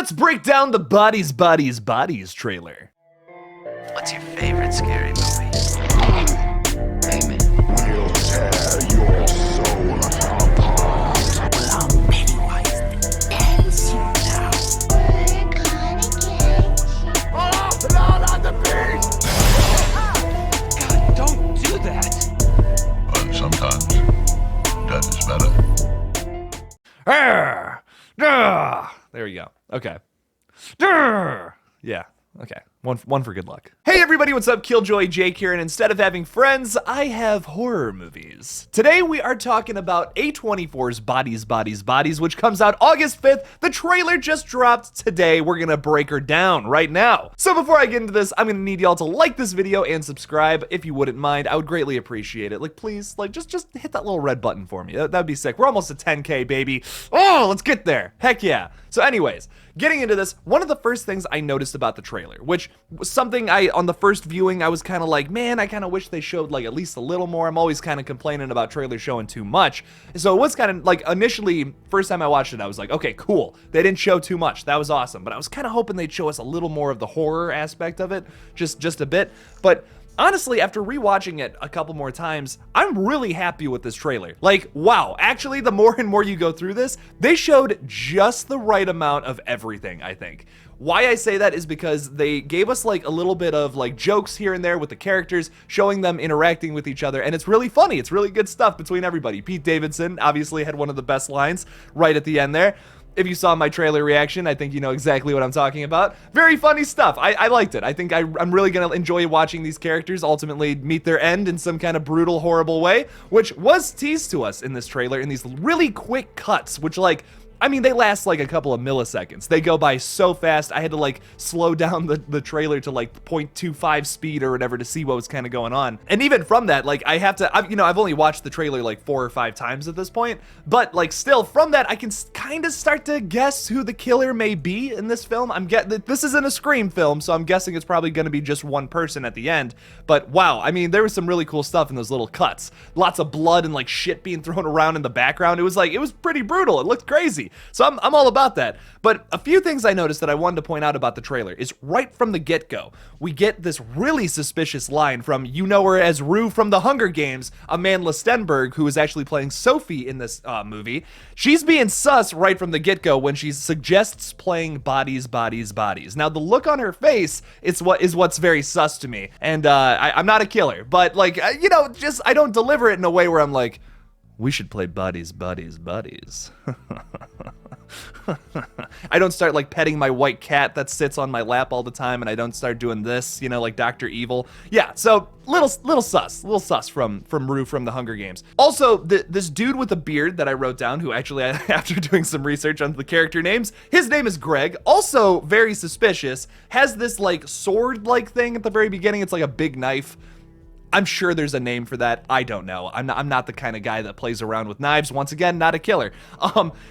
Let's break down the Bodies, Bodies, Bodies trailer. What's your favorite scary movie? Hey, man. We'll tear your soul apart. Well, I'm Pennywise the Dance now. Oh, blood on the beast! God, don't do that. But sometimes death is better. There we go. Okay. Yeah. Okay. One for good luck. Hey everybody, what's up? Killjoy Jake here, and instead of having friends, I have horror movies. Today we are talking about A24's Bodies, Bodies, Bodies, which comes out August 5th. The trailer just dropped today. We're gonna break her down right now. So before I get into this, I'm gonna need y'all to like this video and subscribe if you wouldn't mind. I would greatly appreciate it. Like, please, like, just hit that little red button for me. That'd be sick. We're almost at 10K, baby. Oh, let's get there. Heck yeah. So anyways, getting into this, one of the first things I noticed about the trailer, which was something on the first viewing, I was kind of like, man, I kind of wish they showed like at least a little more. I'm always kind of complaining about trailers showing too much. So it was kind of like, initially, first time I watched it, I was like, okay, cool. They didn't show too much. That was awesome. But I was kind of hoping they'd show us a little more of the horror aspect of it, just a bit. But honestly, after rewatching it a couple more times, I'm really happy with this trailer. Like, wow, actually, the more and more you go through this, they showed just the right amount of everything, I think. Why I say that is because they gave us like a little bit of like jokes here and there with the characters, showing them interacting with each other, and it's really funny. It's really good stuff between everybody. Pete Davidson obviously had one of the best lines right at the end there. If you saw my trailer reaction, I think you know exactly what I'm talking about. Very funny stuff. I liked it. I think I'm really gonna enjoy watching these characters ultimately meet their end in some kind of brutal, horrible way, which was teased to us in this trailer in these really quick cuts, which like, I mean, they last like a couple of milliseconds. They go by so fast. I had to like slow down the trailer to like 0.25 speed or whatever to see what was kind of going on. And even from that, like I have to, I've only watched the trailer like 4 or 5 times at this point, but like still from that, I can kind of start to guess who the killer may be in this film. This isn't a Scream film, so I'm guessing it's probably going to be just one person at the end. But wow, I mean, there was some really cool stuff in those little cuts. Lots of blood and like shit being thrown around in the background. It was pretty brutal. It looked crazy. So I'm all about that. But a few things I noticed that I wanted to point out about the trailer is right from the get-go, we get this really suspicious line from, you know her as Rue from the Hunger Games, Amanda Stenberg, who is actually playing Sophie in this movie. She's being sus right from the get-go when she suggests playing Bodies, Bodies, Bodies. Now, the look on her face is what's very sus to me. And I'm not a killer, but like, just I don't deliver it in a way where I'm like, we should play Bodies, Bodies, Bodies. I don't start like petting my white cat that sits on my lap all the time, and I don't start doing this, like Dr. Evil. Yeah, so little sus from Rue from the Hunger Games. Also, this dude with a beard that I wrote down, who actually, after doing some research on the character names, his name is Greg. Also very suspicious, has this like sword-like thing at the very beginning. It's like a big knife. I'm sure there's a name for that. I don't know. I'm not the kind of guy that plays around with knives. Once again, not a killer.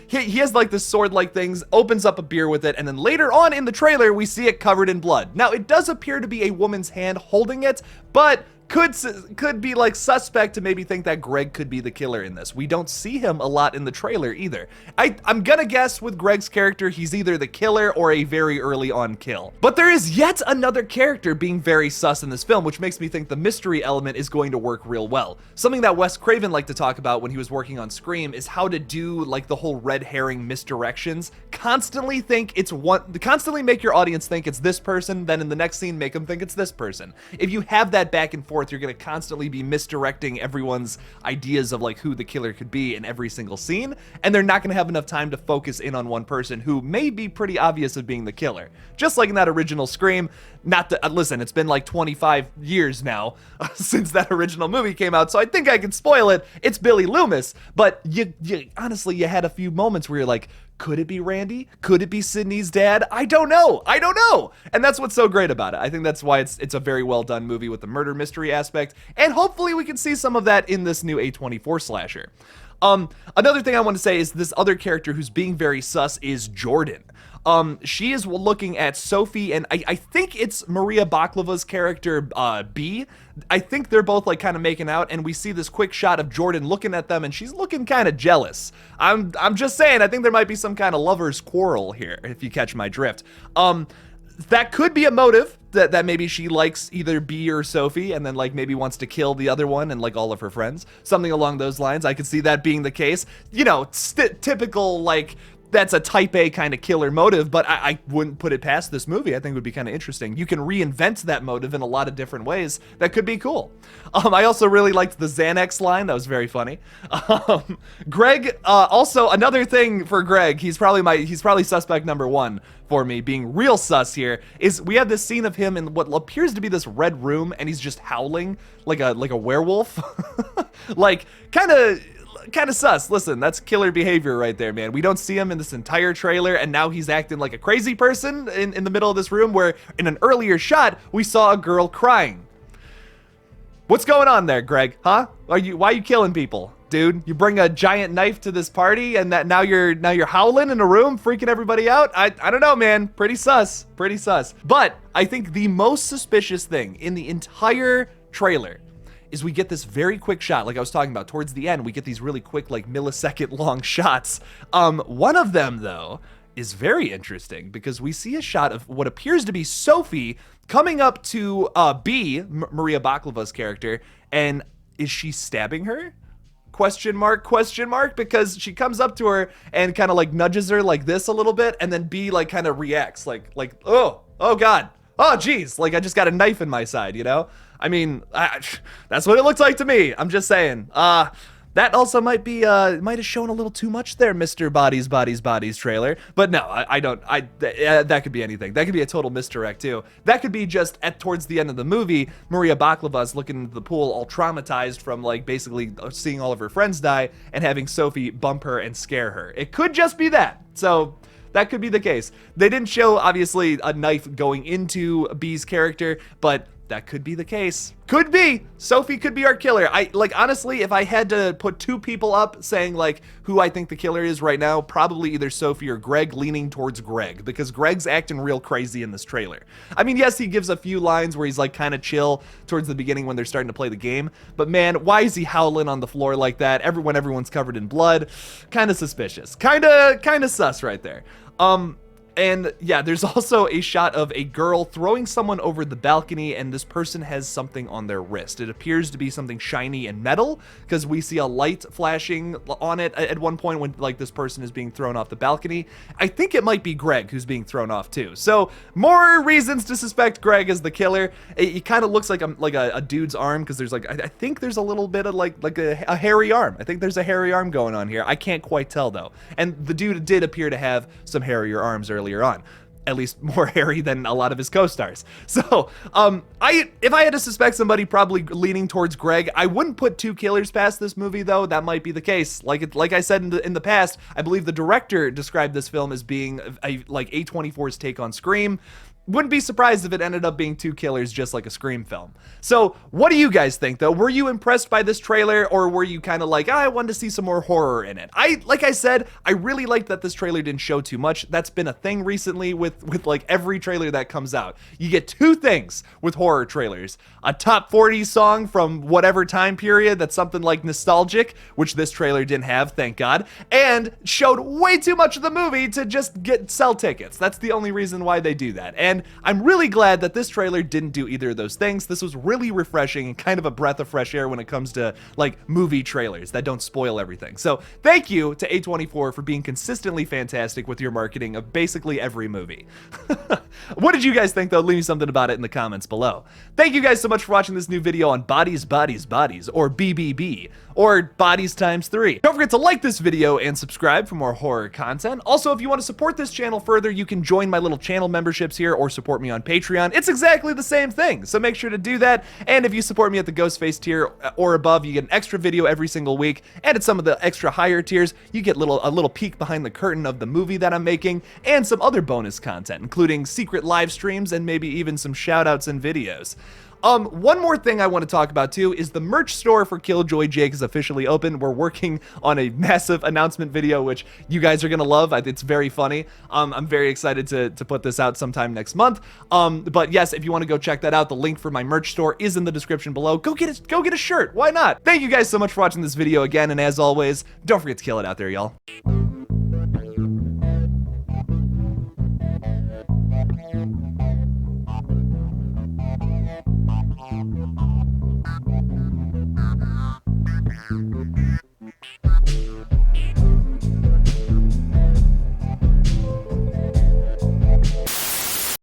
He has like this sword-like things, opens up a beer with it, and then later on in the trailer, we see it covered in blood. Now, it does appear to be a woman's hand holding it, but could be like suspect to maybe think that Greg could be the killer in this. We don't see him a lot in the trailer either. I'm gonna guess with Greg's character, he's either the killer or a very early on kill. But there is yet another character being very sus in this film, which makes me think the mystery element is going to work real well. Something that Wes Craven liked to talk about when he was working on Scream is how to do like the whole red herring misdirections. Constantly make your audience think it's this person, then in the next scene make them think it's this person. If you have that back and forth, you're going to constantly be misdirecting everyone's ideas of like who the killer could be in every single scene, and they're not going to have enough time to focus in on one person who may be pretty obvious of being the killer. Just like in that original Scream, listen, it's been like 25 years now since that original movie came out, so I think I can spoil it. It's Billy Loomis, but you honestly, you had a few moments where you're like, could it be Randy? Could it be Sydney's dad? I don't know. And that's what's so great about it. I think that's why it's a very well done movie with the murder mystery aspect, and hopefully we can see some of that in this new A24 slasher. Another thing I want to say is this other character who's being very sus is Jordan. She is looking at Sophie, and I think it's Maria Baklava's character, B. I think they're both like kind of making out, and we see this quick shot of Jordan looking at them, and she's looking kind of jealous. I'm just saying, I think there might be some kind of lover's quarrel here, if you catch my drift. That could be a motive, that maybe she likes either B or Sophie, and then like maybe wants to kill the other one and like all of her friends. Something along those lines. I could see that being the case. You know, typical like, that's a type A kind of killer motive, but I wouldn't put it past this movie. I think it would be kind of interesting. You can reinvent that motive in a lot of different ways. That could be cool. I also really liked the Xanax line. That was very funny. Greg, also another thing for Greg, he's probably suspect number one for me, being real sus here, is we have this scene of him in what appears to be this red room, and he's just howling like a werewolf. Like, kind of sus. Listen, that's killer behavior right there, man. We don't see him in this entire trailer, and now he's acting like a crazy person in the middle of this room, where in an earlier shot, we saw a girl crying. What's going on there, Greg? Huh? Why are you killing people, dude? You bring a giant knife to this party, and that now you're howling in a room, freaking everybody out? I don't know, man. Pretty sus. Pretty sus. But I think the most suspicious thing in the entire trailer is we get this very quick shot, like I was talking about, towards the end, we get these really quick, like millisecond long shots. One of them, though, is very interesting because we see a shot of what appears to be Sophie coming up to B, Maria Baklava's character, and is she stabbing her? Question mark, because she comes up to her and kind of like nudges her like this a little bit, and then B like kind of reacts like, oh God, oh geez, like I just got a knife in my side, you know? I mean, that's what it looks like to me. I'm just saying. That also might have shown a little too much there, Mr. Bodies trailer. But no, I don't. That could be anything. That could be a total misdirect too. That could be just towards the end of the movie, Maria Baklava's looking into the pool, all traumatized from like basically seeing all of her friends die and having Sophie bump her and scare her. It could just be that. So that could be the case. They didn't show obviously a knife going into B's character, but that could be the case. Could be. Sophie could be our killer. Honestly, if I had to put two people up saying like who I think the killer is right now, probably either Sophie or Greg, leaning towards Greg, because Greg's acting real crazy in this trailer. I mean, yes, he gives a few lines where he's like kind of chill towards the beginning when they're starting to play the game, but man, why is he howling on the floor like that? Everyone's covered in blood. Kind of suspicious. Kind of sus right there. And yeah, there's also a shot of a girl throwing someone over the balcony, and this person has something on their wrist. It appears to be something shiny and metal, because we see a light flashing on it at one point when like this person is being thrown off the balcony. I think it might be Greg who's being thrown off too. So more reasons to suspect Greg as the killer. It kind of looks like a dude's arm, because there's like, I think there's a little bit of like a hairy arm. I think there's a hairy arm going on here. I can't quite tell though. And the dude did appear to have some hairier arms earlier on, at least more hairy than a lot of his co-stars. So if I had to suspect somebody, probably leaning towards Greg. I wouldn't put two killers past this movie though. That might be the case. Like I said in the past, I believe the director described this film as being like A24's take on Scream. Wouldn't be surprised if it ended up being two killers, just like a Scream film. So what do you guys think though? Were you impressed by this trailer, or were you kind of like, I wanted to see some more horror in it? Like I said, I really liked that this trailer didn't show too much. That's been a thing recently with like every trailer that comes out. You get two things with horror trailers: a top 40 song from whatever time period that's something like nostalgic, which this trailer didn't have, thank God, and showed way too much of the movie to just sell tickets. That's the only reason why they do that. And I'm really glad that this trailer didn't do either of those things. This was really refreshing and kind of a breath of fresh air when it comes to like movie trailers that don't spoil everything. So thank you to A24 for being consistently fantastic with your marketing of basically every movie. What did you guys think though? Leave me something about it in the comments below. Thank you guys so much for watching this new video on Bodies, or BBB, or Bodies times 3. Don't forget to like this video and subscribe for more horror content. Also, if you want to support this channel further, you can join my little channel memberships here or support me on Patreon. It's exactly the same thing, so make sure to do that. And if you support me at the Ghostface tier or above, you get an extra video every single week. And at some of the extra higher tiers, you get a little peek behind the curtain of the movie that I'm making, and some other bonus content, including secret live streams and maybe even some shout outs and videos. One more thing I want to talk about too is the merch store for Killjoy Jake is officially open. We're working on a massive announcement video, which you guys are gonna love. It's very funny. I'm very excited to put this out sometime next month. But yes, if you want to go check that out, the link for my merch store is in the description below. Go get a shirt. Why not? Thank you guys so much for watching this video again, and as always, don't forget to kill it out there, y'all.